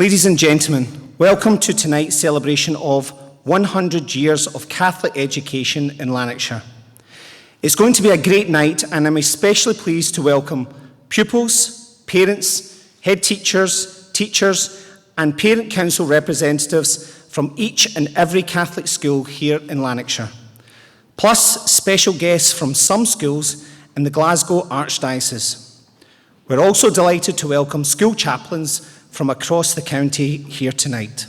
Ladies and gentlemen, welcome to tonight's celebration of 100 years of Catholic education in Lanarkshire. It's going to be a great night, and I'm especially pleased to welcome pupils, parents, head teachers, teachers, and parent council representatives from each and every Catholic school here in Lanarkshire, plus special guests from some schools in the Glasgow Archdiocese. We're also delighted to welcome school chaplains from across the county here tonight.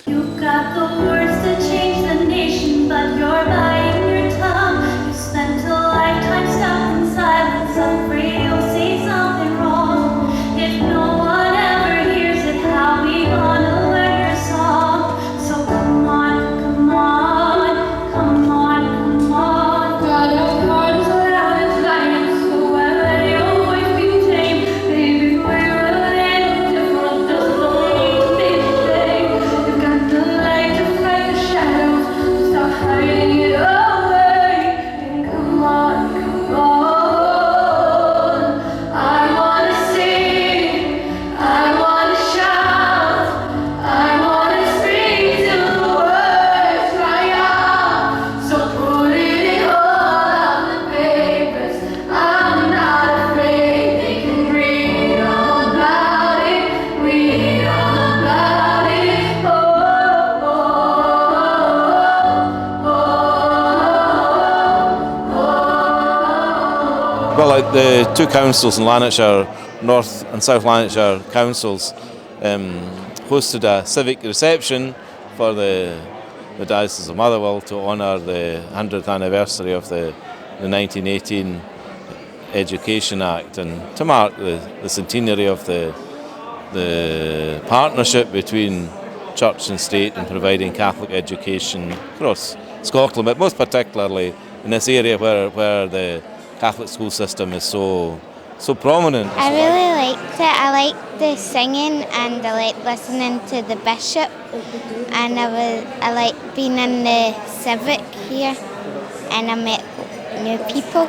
You've got the words to change the nation, but you're biting your tongue. You spent a lifetime stuck in silence, afraid you'll say something wrong. If no one ever hears it, how we gonna learn your song? So come on, come on, come on, come on. God, your heart is loud as lions, so I let your voice be tame. Baby, we're a little different, just don't need to be the same. You've got the light to fight the shadows, stop hiding it away. And come on, come on. I wanna sing, I wanna shout, I wanna scream till the words dry out. So put it all on the papers. I'm not afraid. They can read all about it, read all about it. Oh, Well, like the two councils in Lanarkshire, North and South Lanarkshire councils, hosted a civic reception for the Diocese of Motherwell to honour the 100th anniversary of the 1918 Education Act, and to mark the centenary of the partnership between church and state in providing Catholic education across Scotland, but most particularly in this area where the Catholic school system is so prominent. I really liked it. I liked the singing and I liked listening to the bishop, and I liked being in the civic here, and I met new people.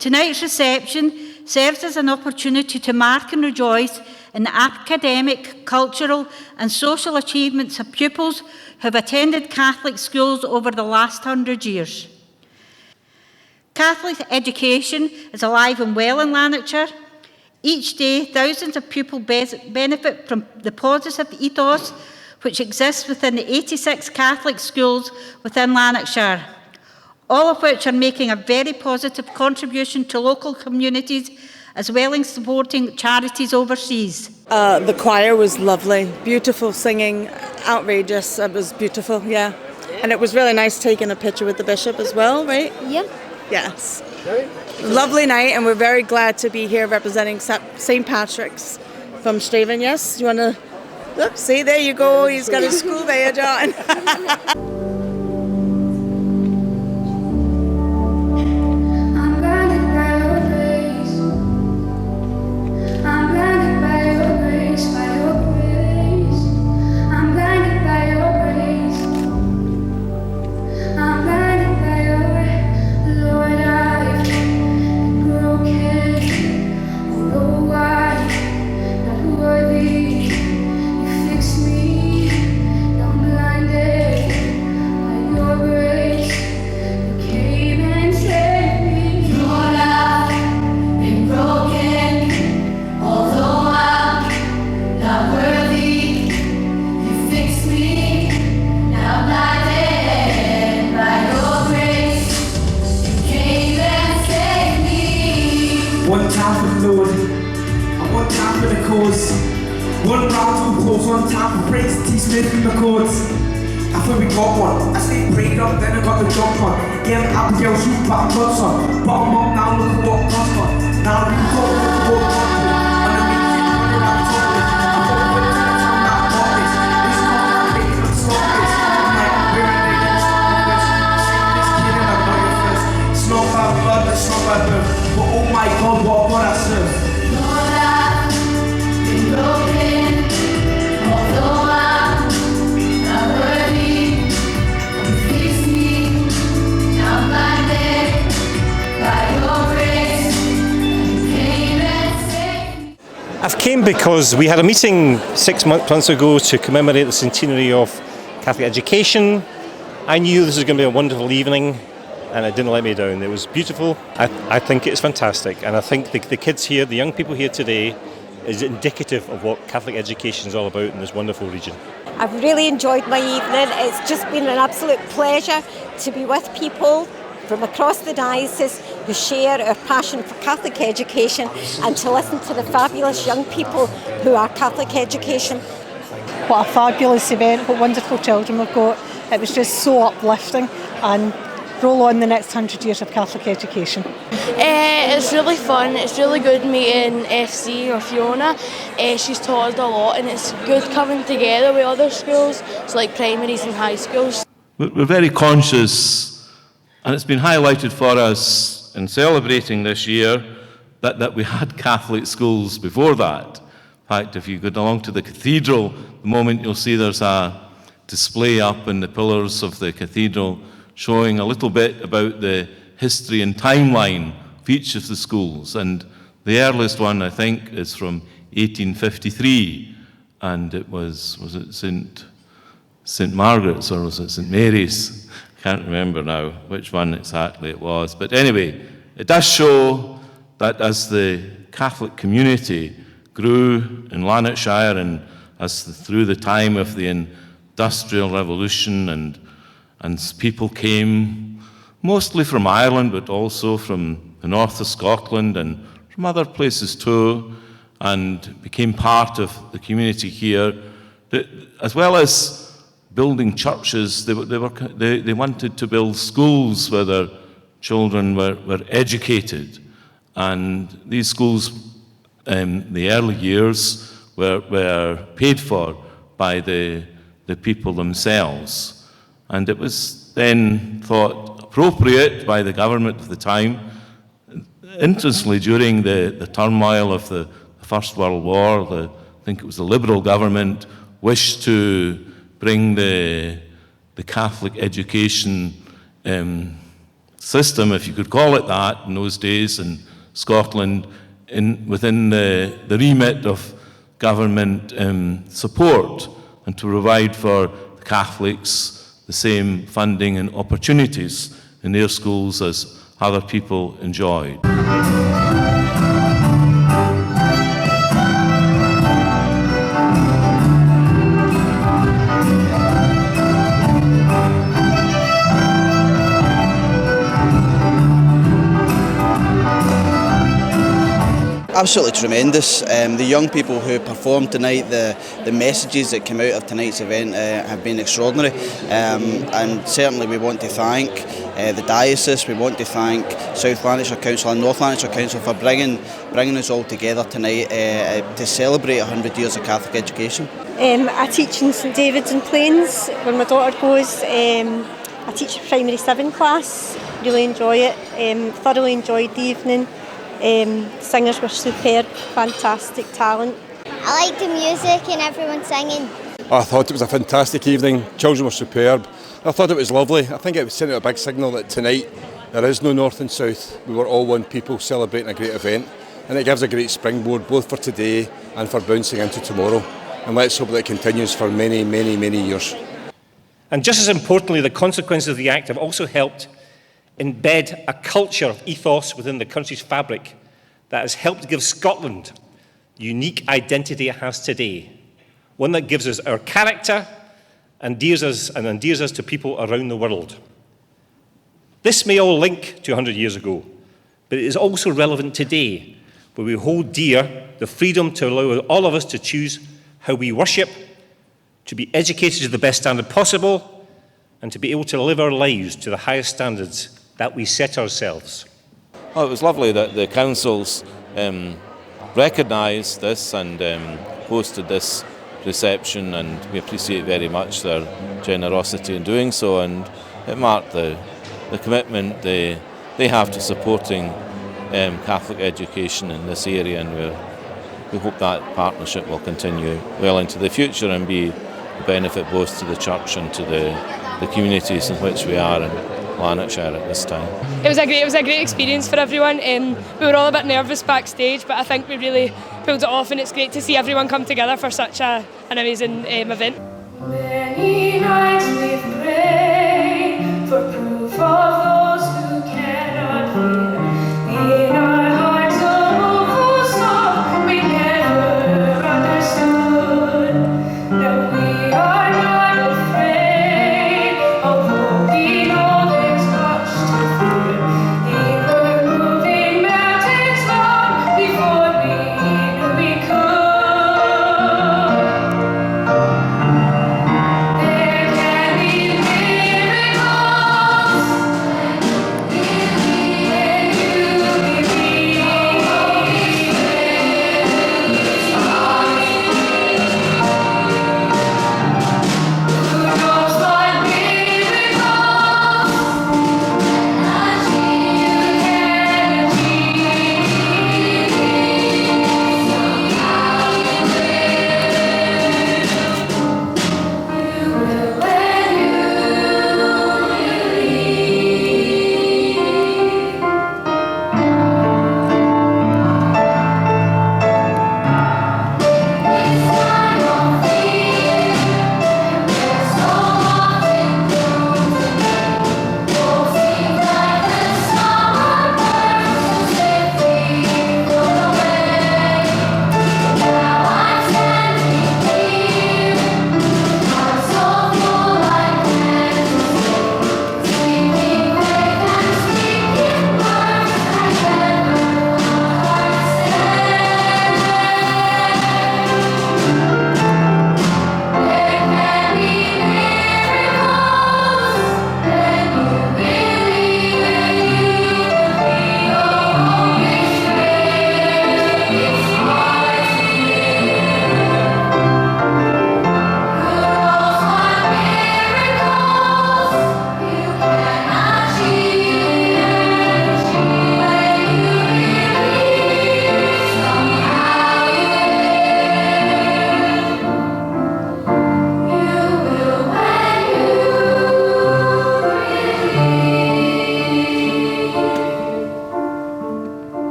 Tonight's reception serves as an opportunity to mark and rejoice in the academic, cultural and social achievements of pupils who have attended Catholic schools over the last 100 years. Catholic education is alive and well in Lanarkshire. Each day, thousands of pupils benefit from the positive ethos which exists within the 86 Catholic schools within Lanarkshire, all of which are making a very positive contribution to local communities as well as supporting charities overseas. The choir was lovely, beautiful singing, outrageous. It was beautiful, yeah. And it was really nice taking a picture with the bishop as well, right? Yeah. Yes. Lovely night, and we're very glad to be here representing St. Patrick's from Straven. Yes, you want to look? See, there you go. He's got his school badge on. I'm blinded by your grace. I'm blinded by your grace, by your grace. I'm blinded by your grace. I'm blinded by your grace. Lord, I've been broken. Although I'm not worthy, you fix me. I'm blinded by your grace. You came and saved me. Lord, I've been broken. Although I'm not worthy, you fix me. Now I'm blinded by your grace. You came and saved me. One time for the Lord, and one time for the cause. One round of applause, one time for praise, teach me from the chords. I thought we got one. I stayed prayed up, then I got the jump on. Yeah, I'm the girl shoot, but I'm not son. But I'm up now, look at what cost on. Now I'm look at what cost on. And I'm making it running around top of this. I'm gonna put it to the town that I got this. This is not how they can stop this. I'm like, we're in the game, stop this. This kid and I got it first. It's not about blood, it's not about birth. But oh my God, what God I serve. Lord, I've been broken. Although I'm not worthy, you fix me. Now I'm blinded by your grace. You came and saved me. came because we had a meeting 6 months ago to commemorate the centenary of Catholic education. I knew this was going to be a wonderful evening, and it didn't let me down. It was beautiful. I think it's fantastic, and I think the kids here, the young people here today, is indicative of what Catholic education is all about in this wonderful region. I've really enjoyed my evening. It's just been an absolute pleasure to be with people from across the diocese who share our passion for Catholic education and to listen to the fabulous young people who are Catholic education. What a fabulous event, what wonderful children we've got. It was just so uplifting, and roll on the next 100 years of Catholic education. It's really fun. It's really good meeting FC or Fiona. She's taught us a lot, and it's good coming together with other schools, so like primaries and high schools. We're very conscious, and it's been highlighted for us in celebrating this year that we had Catholic schools before that. In fact, if you go along to the cathedral, the moment you'll see there's a display up in the pillars of the cathedral showing a little bit about the history and timeline of each of the schools. And the earliest one, I think, is from 1853, and it was it St. Margaret's or was it St. Mary's? I can't remember now which one exactly it was. But anyway, it does show that as the Catholic community grew in Lanarkshire, and through the time of the Industrial Revolution, and people came mostly from Ireland, but also from the north of Scotland and from other places too, and became part of the community here, as well as building churches. They wanted to build schools where their children were educated, and these schools in the early years were paid for by the people themselves. And it was then thought appropriate by the government of the time, interestingly during the turmoil of the First World War, I think it was the Liberal government, wished to bring the Catholic education system, if you could call it that, in those days in Scotland, within the remit of government support, and to provide for the Catholics the same funding and opportunities in their schools as other people enjoyed. Absolutely tremendous. The young people who performed tonight, the messages that came out of tonight's event have been extraordinary, and certainly we want to thank the diocese, we want to thank South Lanarkshire Council and North Lanarkshire Council for bringing us all together tonight to celebrate 100 years of Catholic education. I teach in St David's in Plains where my daughter goes. I teach a primary 7 class, really enjoy it, thoroughly enjoyed the evening. Singers were superb, fantastic talent. I like the music and everyone singing. I thought it was a fantastic evening. Children were superb. I thought it was lovely. I think it was sending out a big signal that tonight there is no north and south. We were all one people celebrating a great event, and it gives a great springboard both for today and for bouncing into tomorrow. And let's hope that it continues for many, many, many years. And just as importantly, the consequences of the Act have also helped embed a culture of ethos within the country's fabric that has helped give Scotland the unique identity it has today, one that gives us our character and endears us to people around the world. This may all link to 100 years ago, but it is also relevant today, where we hold dear the freedom to allow all of us to choose how we worship, to be educated to the best standard possible, and to be able to live our lives to the highest standards that we set ourselves. Oh, it was lovely that the councils recognised this and hosted this reception, and we appreciate very much their generosity in doing so, and it marked the commitment they have to supporting Catholic education in this area, and we hope that partnership will continue well into the future and be a benefit both to the church and to the communities in which we are in Lanarkshire at this time. It was a great experience for everyone. We were all a bit nervous backstage, but I think we really pulled it off, and it's great to see everyone come together for such an amazing event. Many nights